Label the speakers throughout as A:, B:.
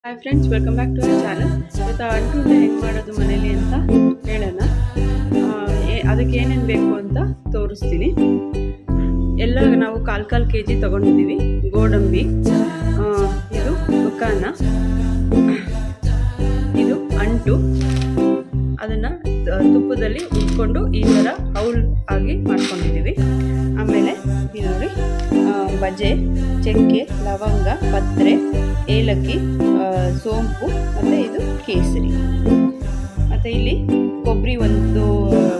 A: Hi friends, welcome back to our channel. ಇವತ್ತು ಅಂಟುಂಡೆ ಹೆಂಗೆ ಮಾಡೋದು ಮನೇಲಿ ಅಂತ ಹೇಳೋಣ. ಅದಕ್ಕೆ ಏನೇನು ಬೇಕು ಅಂತ ತೋರಿಸ್ತೀನಿ. ಎಲ್ಲ ನಾವು ಕಾಲು KG ತೊಗೊಂಡಿದ್ದೀವಿ. ಗೋಡಂಬಿ, ಇದು ಮುಖಾನ, ಇದು ಅಂಟು. ಅದನ್ನು ತುಪ್ಪದಲ್ಲಿ ಉಟ್ಕೊಂಡು ಈ ಥರ ಹೌಲ್ ಆಗಿ ಮಾಡ್ಕೊಂಡಿದ್ದೀವಿ. ಆಮೇಲೆ ಇದು ನೋಡಿ, ಬಜೆ, ಚಕ್ಕೆ, ಲವಂಗ, ಪತ್ರೆ, ಏಲಕ್ಕಿ, ಸೋಂಪು ಮತ್ತು ಇದು ಕೇಸರಿ. ಮತ್ತು ಇಲ್ಲಿ ಕೊಬ್ಬರಿ, ಒಂದು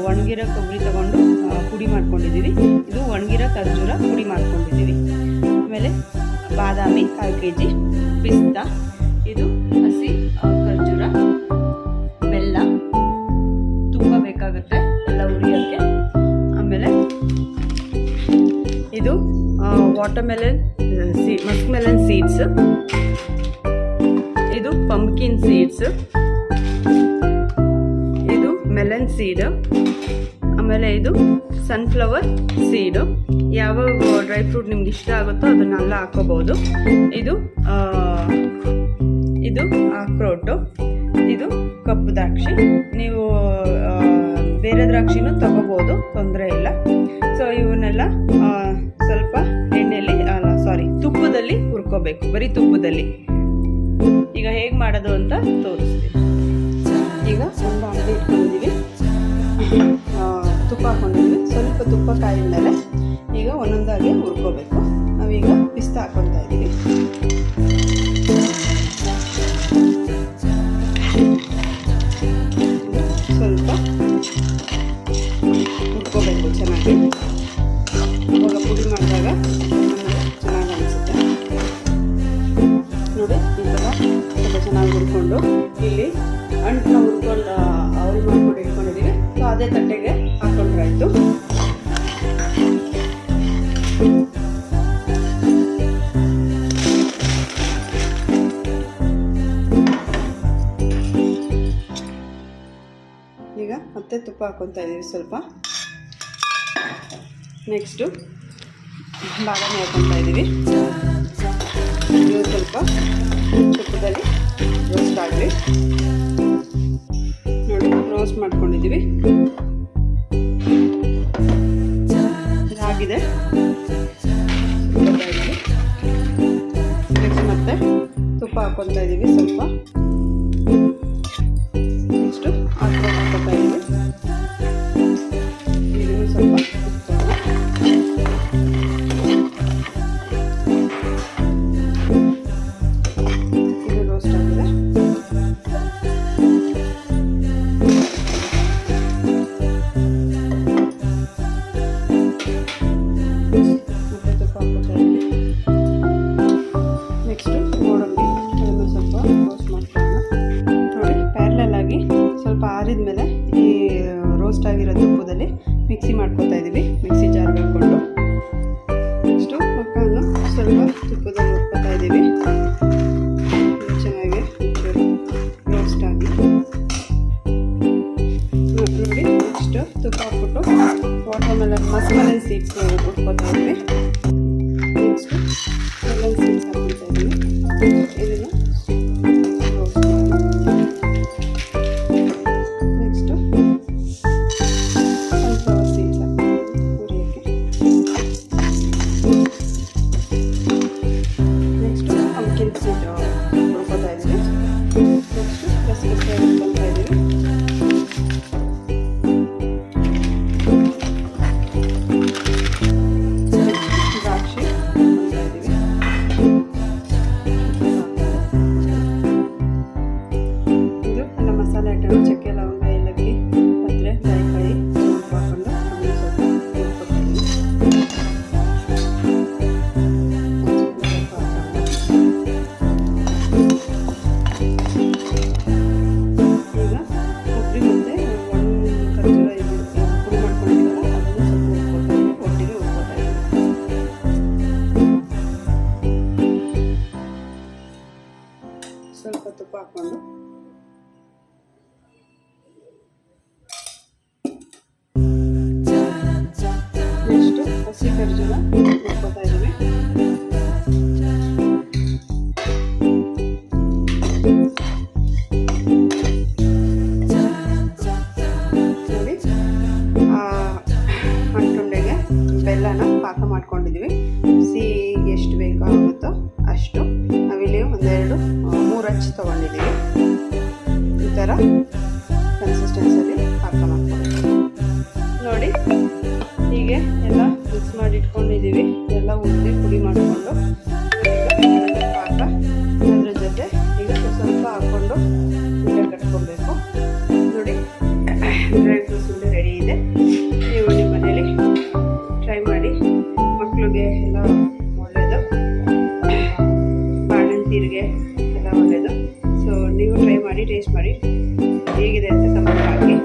A: ಒಣಗಿರೋ ಕೊಬ್ಬರಿ ತಗೊಂಡು ಪುಡಿ ಮಾಡ್ಕೊಂಡಿದ್ದೀವಿ. ಇದು ಒಣಗಿರೋ ಖರ್ಜೂರ ಪುಡಿ ಮಾಡ್ಕೊಂಡಿದ್ದೀವಿ. ಆಮೇಲೆ ಬಾದಾಮಿ 1/4 kg, ಪಿಸ್ತಾ, ಇದು ಹಸಿ ಖರ್ಜೂರ, ಬೆಲ್ಲ, ತುಪ್ಪ ಬೇಕಾಗುತ್ತೆ ಎಲ್ಲ ಉರಿಯೋಕ್ಕೆ. ಆಮೇಲೆ ಇದು ವಾಟರ್ಮೆಲನ್ ಮಸ್ಕ್ ಮೆಲನ್ ಸೀಡ್ಸ್, ಇದು ಪಂಪ್ಕಿನ್ ಸೀಡ್ಸ್, ಇದು ಮೆಲನ್ ಸೀಡ್, ಆಮೇಲೆ ಇದು ಸನ್ಫ್ಲವರ್ ಸೀಡು. ಯಾವ ಡ್ರೈ ಫ್ರೂಟ್ ನಿಮ್ಗೆ ಇಷ್ಟ ಆಗುತ್ತೋ ಅದನ್ನೆಲ್ಲ ಹಾಕೋಬಹುದು. ಇದು ಅಕ್ರೋಟು, ಇದು ಕಪ್ಪು ದ್ರಾಕ್ಷಿ. ನೀವು ಬೇರೆ ದ್ರಾಕ್ಷಿನೂ ತಗೋಬೋದು, ತೊಂದರೆ ಇಲ್ಲ. ಸೊ ಇವನ್ನೆಲ್ಲ ಸ್ವಲ್ಪ ಎಣ್ಣೆಯಲ್ಲಿ ತುಪ್ಪದಲ್ಲಿ ಹುರ್ಕೋಬೇಕು, ಬರೀ ತುಪ್ಪದಲ್ಲಿ. ಈಗ ಹೇಗೆ ಮಾಡೋದು ಅಂತ ತೋರಿಸ್ತೀನಿ. ಈಗ ಒಂದು ಬಾಣಲೆ ಇಟ್ಕೊಂಡಿದ್ದೀವಿ, ತುಪ್ಪ ಹಾಕೊಂಡಿದ್ದೀವಿ. ಸ್ವಲ್ಪ ತುಪ್ಪ ಕಾಯಿದ ಮೇಲೆ ಈಗ ಒಂದೊಂದಾಗಿ ಹುರ್ಕೋಬೇಕು. ನಾವೀಗ ಪಿಸ್ತಾ ಹಾಕೊತಾ ಇದ್ದೀವಿ. ಸ್ವಲ್ಪ ಹುರ್ಕೋಬೇಕು ಚೆನ್ನಾಗಿ. ಇವಾಗ ಪುಡಿ ಮಾಡಿದಾಗ ಚೆನ್ನಾಗಿ ಅನಿಸುತ್ತೆ ನೋಡಿ. ಈ ಥರ ಸ್ವಲ್ಪ ಚೆನ್ನಾಗಿ ಹುರ್ಕೊಂಡು ಇಲ್ಲಿ ಅಂಟನ್ನ ಹುರ್ಕೊಂಡು ಅವ್ರು ಮಾಡ್ಕೊಂಡು ಇಟ್ಕೊಂಡಿದ್ದೀವಿ. ಸೊ ಅದೇ ತಟ್ಟೆಗೆ ಹಾಕೊಂಡ್ರಾಯ್ತು. ಈಗ ಮತ್ತೆ ತುಪ್ಪ ಹಾಕೊತಾ ಇದ್ದೀವಿ ಸ್ವಲ್ಪ. ನೆಕ್ಸ್ಟು ಬಾದಾಮಿ ಹಾಕೊತಾ ಇದ್ದೀವಿ. ಇದು ಸ್ವಲ್ಪ ತುಪ್ಪದಲ್ಲಿ ರೋಸ್ಟ್ ಆಗಲಿ ನೋಡಿ. ರೋಸ್ಟ್ ಮಾಡ್ಕೊಂಡಿದ್ದೀವಿ, ಇದಾಗಿದೆ. ನೆಕ್ಸ್ಟ್ ಮತ್ತೆ ತುಪ್ಪ ಹಾಕೊತಾ ಇದ್ದೀವಿ ಸ್ವಲ್ಪ. ನೆಕ್ಸ್ಟು ಅಕ್ರೋಟ್ ಹಾಕೊತಾ ಇದ್ದೀವಿ. ಇದನ್ನು ಸ್ವಲ್ಪ ಆರಿದ್ಮೇಲೆ ಈ ರೋಸ್ಟ್ ಆಗಿರೋ ತುಪ್ಪದಲ್ಲಿ ಮಿಕ್ಸಿ ಮಾಡ್ಕೊತಾ ಇದ್ದೀವಿ, ಮಿಕ್ಸಿ ಜಾರ್ಗೆ ಹಾಕ್ಕೊಂಡು. ನೆಕ್ಸ್ಟು ಮಕ್ಕಳನ್ನು ಸ್ವಲ್ಪ ತುಪ್ಪದಲ್ಲಿ ಹುರ್ಕೊತಾ ಇದ್ದೀವಿ ಚೆನ್ನಾಗಿ ರೋಸ್ಟ್ ಆಗಿ ನೋಡಿ. ನೆಕ್ಸ್ಟು ತುಪ್ಪ ಹಾಕ್ಬಿಟ್ಟು ಮಸ್ಕ್ ಮೆಲನ್ ಸೀಡ್ಸ್ ಹುರ್ಕೊತಾ ಇದ್ದೀವಿ. ನೆಕ್ಸ್ಟು ಮೆಲನ್ ಸೀಡ್ಸ್ ಹಾಕ್ಕೊತಾ ಇದ್ದೀವಿ. ಇದನ್ನು ಚಕ್ಕೆ, ಲವಂಗ, ಏಲಕ್ಕಿ, ಪತ್ರೆ, ಜಾಯಿಕಾಯಿ ಹಾಕೊಂಡು ಈಗ ಕೊಬ್ಬರಿ ಮತ್ತು ಖರ್ಜೂರ ಇದು ಪುಡಿ ಮಾಡ್ಕೊಂಡಿದ್ದೀವಲ್ಲ ಅದನ್ನು ಸ್ವಲ್ಪ ಒಟ್ಟಿಗೆ ಹುರ್ಕೊತಾ ಇದ್ದೀವಿ. ಸ್ವಲ್ಪ ತುಪ್ಪ ಹಾಕ್ಕೊಂಡು ನೆಕ್ಸ್ಟು ಹಸಿ ಖರ್ಜೂರ ಹುರ್ಕೊತಾ ಇದ್ದೀವಿ. ನಾವಿಲ್ಲಿ ಒಂದೆರಡು 3 ಹಚ್ಚಿ ತೊಗೊಂಡಿದ್ದೀವಿ. ಈ ಥರ ಕನ್ಸಿಸ್ಟೆನ್ಸಲ್ಲಿ ಪಾಕ ಮಾಡ್ಕೊಬೇಕು ನೋಡಿ. ಹೀಗೆ ಎಲ್ಲ ಮಿಕ್ಸ್ ಮಾಡಿ ಇಟ್ಕೊಂಡಿದ್ದೀವಿ. ಎಲ್ಲ ಪುಡಿ ಮಾಡಿಕೊಂಡು ಪಾಕ ಅದ್ರ ಜೊತೆ ಈಗ ಸ್ವಲ್ಪ ಹಾಕ್ಕೊಂಡು ಉಂಡೆ ಕಟ್ಕೊಬೇಕು ನೋಡಿ. ಡ್ರೈ ಫ್ರೂಟ್ಸ್ ಉಂಡೆ ರೆಡಿ ಇದೆ. ನೀವು ನಿಮ್ಮ ಮನೇಲಿ ಟ್ರೈ ಮಾಡಿ. ಮಕ್ಕಳಿಗೆ ಎಲ್ಲ ಒಳ್ಳೆಯದು, ಬಾಣಂತಿಯರಿಗೆ ಎಲ್ಲ ಒಳ್ಳೆಯದು. ಸೊ ನೀವು ಟ್ರೈ ಮಾಡಿ, ಟೇಸ್ಟ್ ಮಾಡಿ ಹೇಗಿದೆ ಅಂತ ಕಮೆಂಟ್ ಹಾಕಿ.